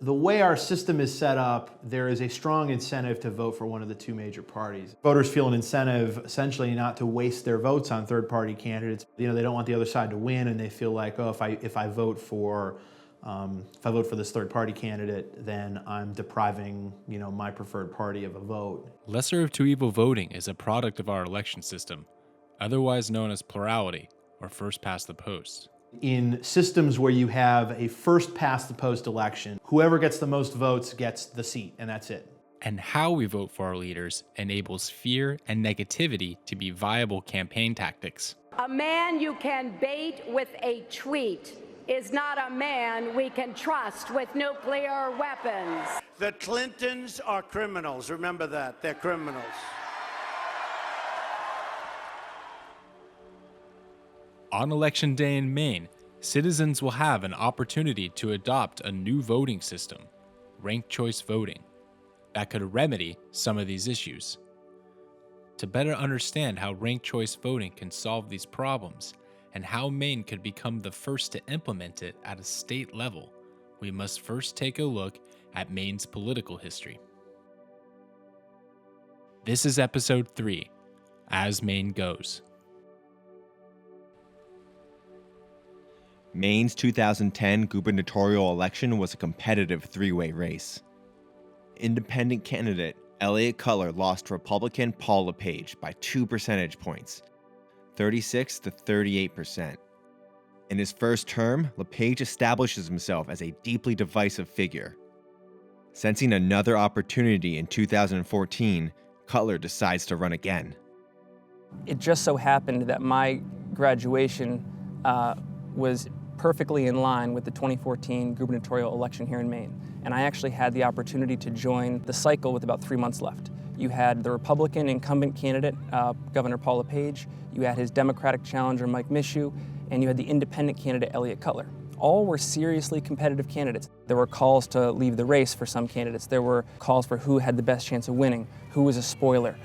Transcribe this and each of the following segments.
The way our system is set up, there is a strong incentive to vote for one of the two major parties. Voters feel an incentive essentially not to waste their votes on third-party candidates. They don't want the other side to win, and they feel like, oh, if I vote for this third-party candidate, then I'm depriving, my preferred party of a vote. Lesser of two evil voting is a product of our election system, otherwise known as plurality or first past the post. In systems where you have a first past the post election, whoever gets the most votes gets the seat, and that's it. And how we vote for our leaders enables fear and negativity to be viable campaign tactics. A man you can bait with a tweet is not a man we can trust with nuclear weapons. The Clintons are criminals. Remember that. They're criminals. On Election Day in Maine, citizens will have an opportunity to adopt a new voting system, ranked choice voting, that could remedy some of these issues. To better understand how ranked choice voting can solve these problems and how Maine could become the first to implement it at a state level, we must first take a look at Maine's political history. This is episode 3, As Maine Goes. Maine's 2010 gubernatorial election was a competitive three-way race. Independent candidate Elliott Cutler lost to Republican Paul LePage by 2 percentage points, 36 to 38%. In his first term, LePage establishes himself as a deeply divisive figure. Sensing another opportunity in 2014, Cutler decides to run again. It just so happened that my graduation was perfectly in line with the 2014 gubernatorial election here in Maine. And I actually had the opportunity to join the cycle with about 3 months left. You had the Republican incumbent candidate, Governor Paul LePage, you had his Democratic challenger, Mike Mishu, and you had the independent candidate, Elliott Cutler. All were seriously competitive candidates. There were calls to leave the race for some candidates. There were calls for who had the best chance of winning, who was a spoiler,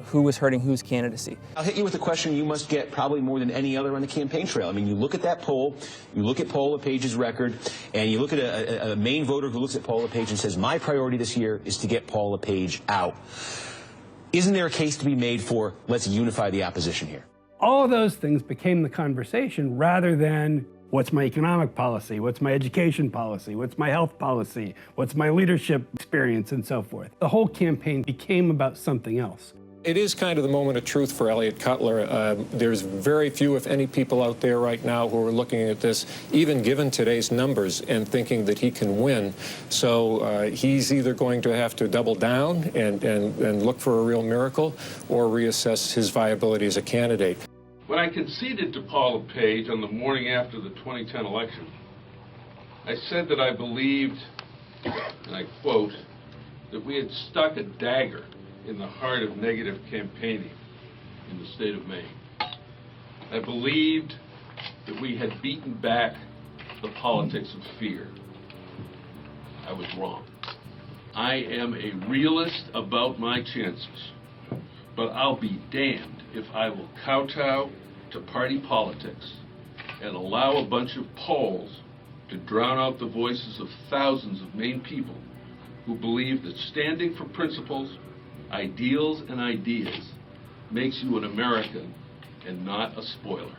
who was hurting whose candidacy. I'll hit you with a question you must get probably more than any other on the campaign trail. I mean, you look at that poll, you look at Paul LePage's record, and you look at a Maine voter who looks at Paul LePage and says, my priority this year is to get Paul LePage out. Isn't there a case to be made for let's unify the opposition here? All of those things became the conversation rather than what's my economic policy, what's my education policy, what's my health policy, what's my leadership experience, and so forth. The whole campaign became about something else. It is kind of the moment of truth for Elliott Cutler. There's very few, if any, people out there right now who are looking at this, even given today's numbers, and thinking that he can win. So he's either going to have to double down and look for a real miracle or reassess his viability as a candidate. When I conceded to Paul LePage on the morning after the 2010 election, I said that I believed, and I quote, that we had stuck a dagger in the heart of negative campaigning in the state of Maine. I believed that we had beaten back the politics of fear. I was wrong. I am a realist about my chances, but I'll be damned if I will kowtow to party politics and allow a bunch of polls to drown out the voices of thousands of Maine people who believe that standing for principles, ideals, and ideas makes you an American and not a spoiler.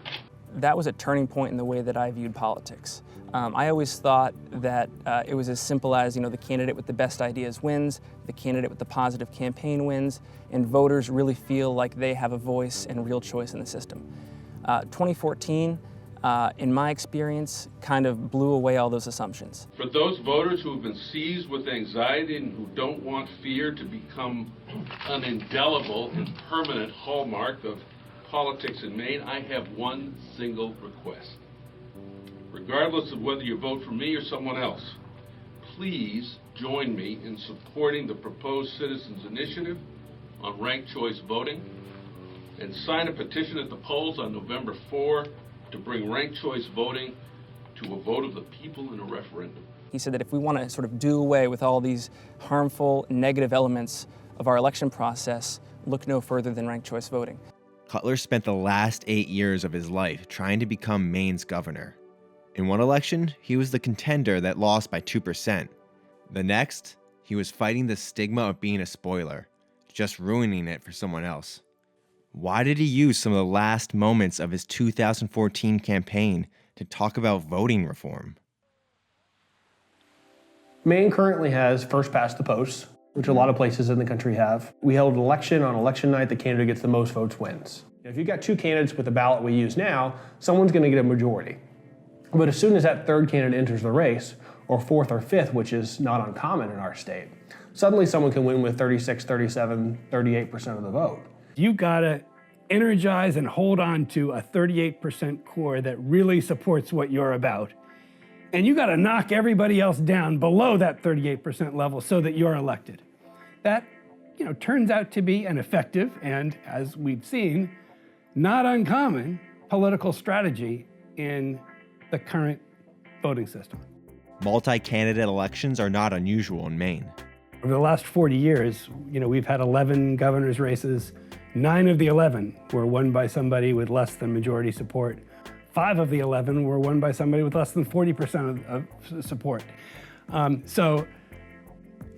That was a turning point in the way that I viewed politics. I always thought that it was as simple as, the candidate with the best ideas wins, the candidate with the positive campaign wins, and voters really feel like they have a voice and real choice in the system. 2014, in my experience, kind of blew away all those assumptions. For those voters who have been seized with anxiety and who don't want fear to become an indelible and permanent hallmark of politics in Maine, I have one single request. Regardless of whether you vote for me or someone else, please join me in supporting the proposed Citizens Initiative on ranked choice voting and sign a petition at the polls on November 4 to bring ranked choice voting to a vote of the people in a referendum. He said that if we want to sort of do away with all these harmful, negative elements of our election process, look no further than ranked choice voting. Cutler spent the last 8 years of his life trying to become Maine's governor. In one election, he was the contender that lost by 2%. The next, he was fighting the stigma of being a spoiler, just ruining it for someone else. Why did he use some of the last moments of his 2014 campaign to talk about voting reform? Maine currently has first past the post, which a lot of places in the country have. We held an election on election night. The candidate gets the most votes wins. If you've got two candidates with the ballot we use now, someone's going to get a majority. But as soon as that third candidate enters the race, or fourth or fifth, which is not uncommon in our state, suddenly someone can win with 36, 37, 38% of the vote. You gotta energize and hold on to a 38% core that really supports what you're about. And you gotta knock everybody else down below that 38% level so that you're elected. That, turns out to be an effective and, as we've seen, not uncommon political strategy in the current voting system. Multi-candidate elections are not unusual in Maine. Over the last 40 years, we've had 11 governor's races. 9 of the 11 were won by somebody with less than majority support. 5 of the 11 were won by somebody with less than 40% of support.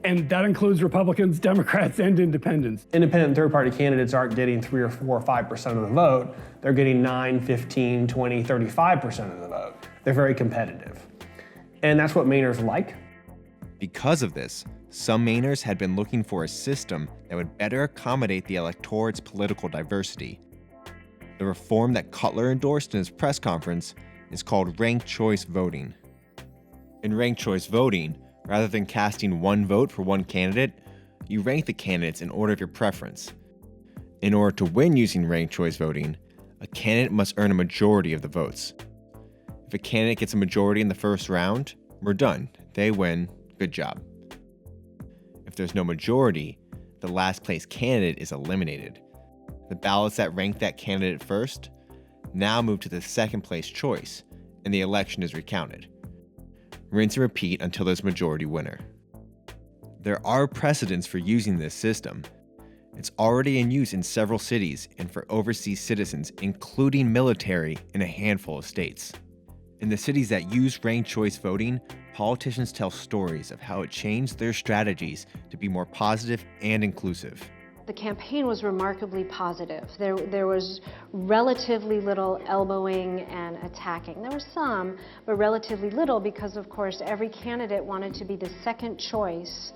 And that includes Republicans, Democrats, and independents. Independent and third-party candidates aren't getting 3 or 4 or 5% of the vote. They're getting 9, 15, 20, 35% of the vote. They're very competitive. And that's what Mainers like. Because of this, some Mainers had been looking for a system that would better accommodate the electorate's political diversity. The reform that Cutler endorsed in his press conference is called ranked choice voting. In ranked choice voting, rather than casting one vote for one candidate, you rank the candidates in order of your preference. In order to win using ranked choice voting, a candidate must earn a majority of the votes. If a candidate gets a majority in the first round, we're done. They win. Good job. If there's no majority, the last place candidate is eliminated. The ballots that rank that candidate first now move to the second place choice, and the election is recounted. Rinse and repeat until there's a majority winner. There are precedents for using this system. It's already in use in several cities and for overseas citizens, including military in a handful of states. In the cities that use ranked choice voting, politicians tell stories of how it changed their strategies to be more positive and inclusive. The campaign was remarkably positive. There was relatively little elbowing and attacking. There was some, but relatively little because, of course, every candidate wanted to be the second choice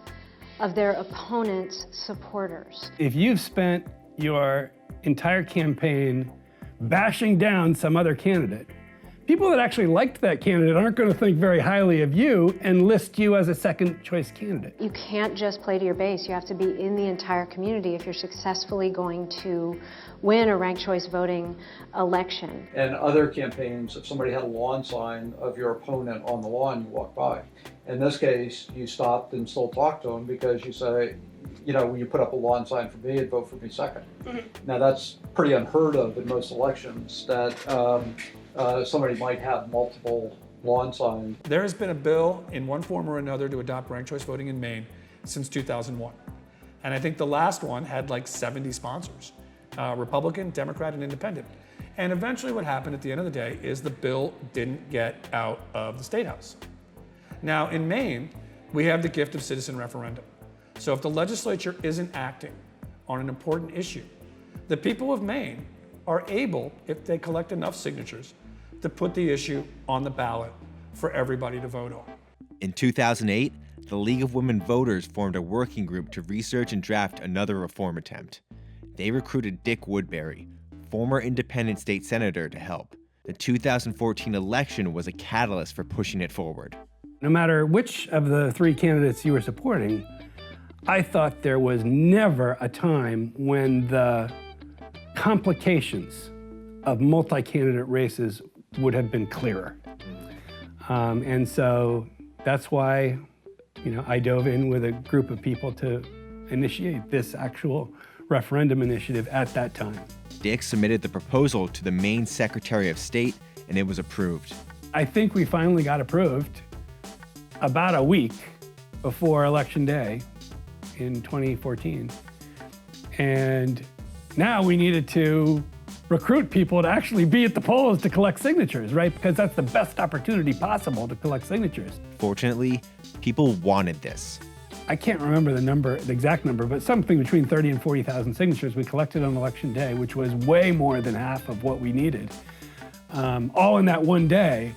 of their opponent's supporters. If you've spent your entire campaign bashing down some other candidate, people that actually liked that candidate aren't going to think very highly of you and list you as a second choice candidate. You can't just play to your base. You have to be in the entire community if you're successfully going to win a ranked choice voting election. And other campaigns, if somebody had a lawn sign of your opponent on the lawn, you walk by. In this case, you stopped and still talked to them because you say, when you put up a lawn sign for me and vote for me second. Mm-hmm. Now that's pretty unheard of in most elections that somebody might have multiple lawn signs. There has been a bill in one form or another to adopt ranked choice voting in Maine since 2001. And I think the last one had like 70 sponsors, Republican, Democrat, and Independent. And eventually what happened at the end of the day is the bill didn't get out of the State House. Now in Maine, we have the gift of citizen referendum. So if the legislature isn't acting on an important issue, the people of Maine are able, if they collect enough signatures, to put the issue on the ballot for everybody to vote on. In 2008, the League of Women Voters formed a working group to research and draft another reform attempt. They recruited Dick Woodbury, former independent state senator, to help. The 2014 election was a catalyst for pushing it forward. No matter which of the 3 candidates you were supporting, I thought there was never a time when the complications of multi-candidate races would have been clearer. And so that's why, I dove in with a group of people to initiate this actual referendum initiative at that time. Dick submitted the proposal to the Maine Secretary of State, and it was approved. I think we finally got approved about a week before Election Day in 2014. And now we needed to recruit people to actually be at the polls to collect signatures, right? Because that's the best opportunity possible to collect signatures. Fortunately, People wanted this. I can't remember the exact number, but something between 30 and 40,000 signatures we collected on election day, which was way more than half of what we needed. All in that one day,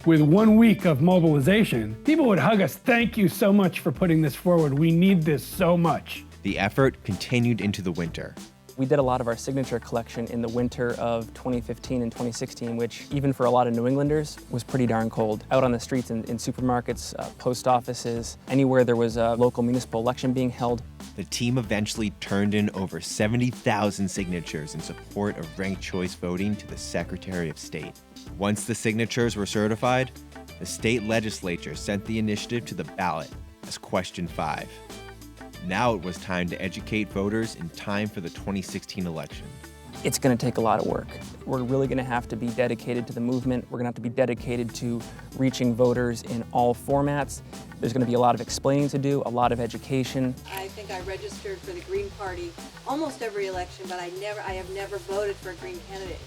with 1 week of mobilization, people would hug us. Thank you so much for putting this forward. We need this so much. The effort continued into the winter. We did a lot of our signature collection in the winter of 2015 and 2016, which even for a lot of New Englanders was pretty darn cold. Out on the streets in supermarkets, post offices, anywhere there was a local municipal election being held. The team eventually turned in over 70,000 signatures in support of ranked choice voting to the Secretary of State. Once the signatures were certified, the state legislature sent the initiative to the ballot as Question 5. Now it was time to educate voters in time for the 2016 election. It's going to take a lot of work. We're really going to have to be dedicated to the movement. We're going to have to be dedicated to reaching voters in all formats. There's going to be a lot of explaining to do, a lot of education. I think I registered for the Green Party almost every election, but I have never voted for a Green candidate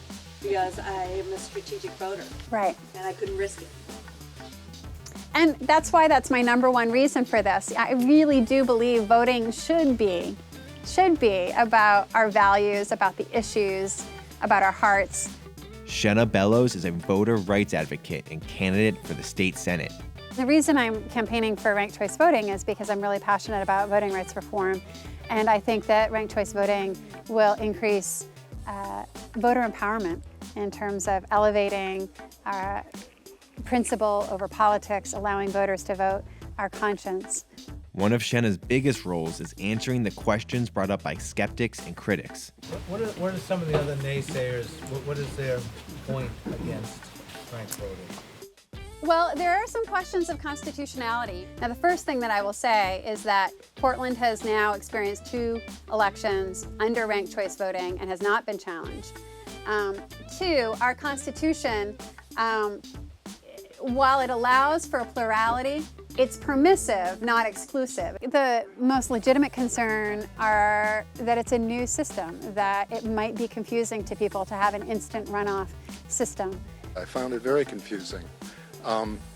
because I am a strategic voter. Right. And I couldn't risk it. And that's why that's my number one reason for this. I really do believe voting should be about our values, about the issues, about our hearts. Shenna Bellows is a voter rights advocate and candidate for the state Senate. The reason I'm campaigning for ranked choice voting is because I'm really passionate about voting rights reform. And I think that ranked choice voting will increase voter empowerment in terms of elevating our principle over politics, allowing voters to vote our conscience. One of Shenna's biggest roles is answering the questions brought up by skeptics and critics. What are some of the other naysayers? What is their point against ranked voting? Well, there are some questions of constitutionality. Now, the first thing that I will say is that Portland has now experienced 2 elections under ranked choice voting and has not been challenged. 2, our Constitution, while it allows for a plurality, it's permissive, not exclusive. The most legitimate concern are that it's a new system, that it might be confusing to people to have an instant runoff system. I found it very confusing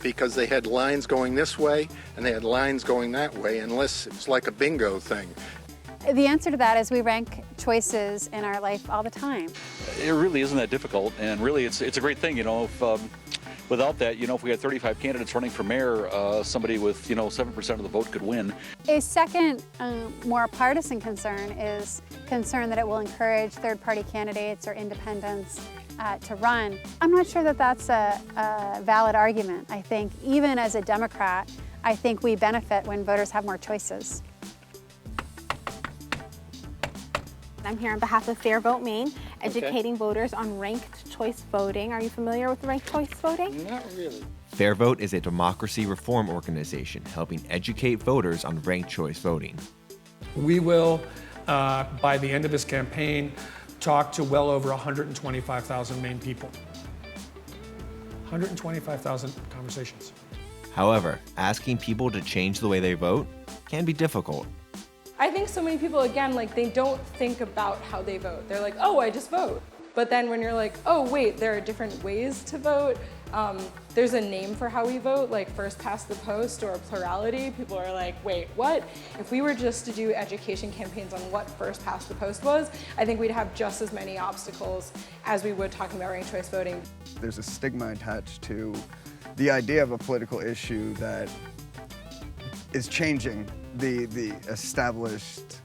because they had lines going this way and they had lines going that way, unless it was like a bingo thing. The answer to that is we rank choices in our life all the time. It really isn't that difficult, and really it's a great thing, if without that, if we had 35 candidates running for mayor, somebody with, 7% of the vote could win. A second, more partisan concern is concern that it will encourage third-party candidates or independents to run. I'm not sure that that's a valid argument. I think even as a Democrat, I think we benefit when voters have more choices. I'm here on behalf of Fair Vote Maine, educating voters on ranked choice voting. Are you familiar with ranked choice voting? Not really. Fair Vote is a democracy reform organization helping educate voters on ranked choice voting. We will, by the end of this campaign, talk to well over 125,000 Maine people. 125,000 conversations. However, asking people to change the way they vote can be difficult. I think so many people, again, they don't think about how they vote. They're like, oh, I just vote. But then when you're like, oh, wait, there are different ways to vote. There's a name for how we vote, like first past the post or plurality. People are like, wait, what? If we were just to do education campaigns on what first past the post was, I think we'd have just as many obstacles as we would talking about ranked choice voting. There's a stigma attached to the idea of a political issue that is changing the established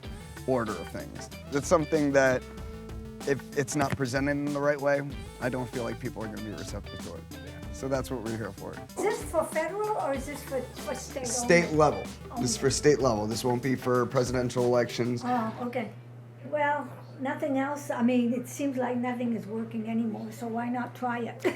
order of things. That's something that, if it's not presented in the right way, I don't feel like people are going to be receptive to it. So that's what we're here for. Is this for federal or is this for state? State level. This is for state level. This won't be for presidential elections. Oh, okay. Well, nothing else. I mean, it seems like nothing is working anymore, so why not try it?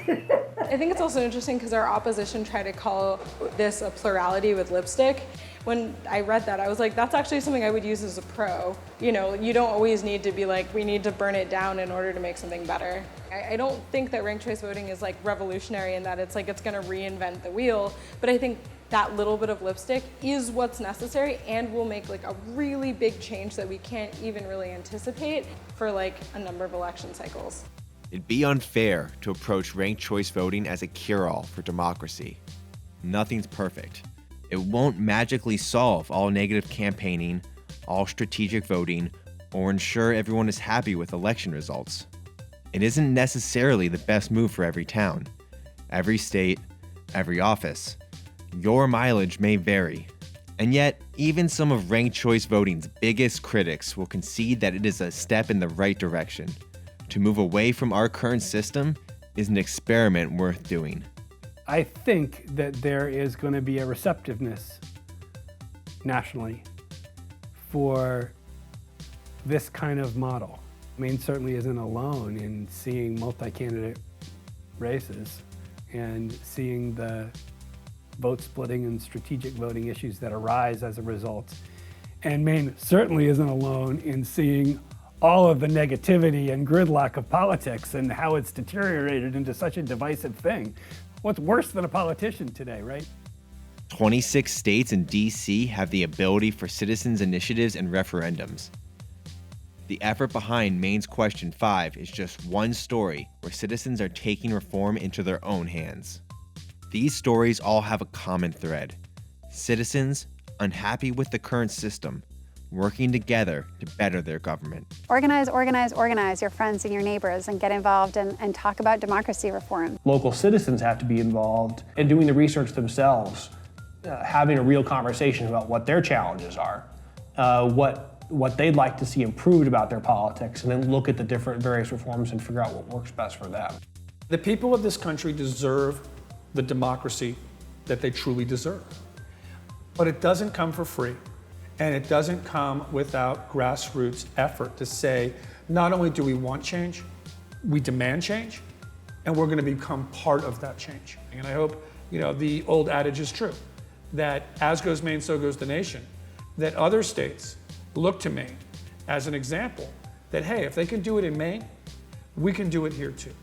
I think it's also interesting because our opposition tried to call this a plurality with lipstick. When I read that, I was like, that's actually something I would use as a pro. You don't always need to be like, we need to burn it down in order to make something better. I don't think that ranked choice voting is revolutionary in that it's gonna reinvent the wheel, but I think that little bit of lipstick is what's necessary and will make a really big change that we can't even really anticipate for a number of election cycles. It'd be unfair to approach ranked choice voting as a cure-all for democracy. Nothing's perfect. It won't magically solve all negative campaigning, all strategic voting, or ensure everyone is happy with election results. It isn't necessarily the best move for every town, every state, every office. Your mileage may vary. And yet, even some of ranked choice voting's biggest critics will concede that it is a step in the right direction. To move away from our current system is an experiment worth doing. I think that there is going to be a receptiveness nationally for this kind of model. Maine certainly isn't alone in seeing multi-candidate races and seeing the vote splitting and strategic voting issues that arise as a result. And Maine certainly isn't alone in seeing all of the negativity and gridlock of politics and how it's deteriorated into such a divisive thing. What's worse than a politician today, right? 26 states and DC have the ability for citizens' initiatives and referendums. The effort behind Maine's Question 5 is just one story where citizens are taking reform into their own hands. These stories all have a common thread: citizens unhappy with the current system, working together to better their government. Organize, organize, organize your friends and your neighbors and get involved and talk about democracy reform. Local citizens have to be involved in doing the research themselves, having a real conversation about what their challenges are, what they'd like to see improved about their politics, and then look at the different various reforms and figure out what works best for them. The people of this country deserve the democracy that they truly deserve. But it doesn't come for free, and it doesn't come without grassroots effort to say, not only do we want change, we demand change, and we're going to become part of that change. And I hope, the old adage is true, that as goes Maine, so goes the nation, that other states look to Maine as an example that, hey, if they can do it in Maine, we can do it here too.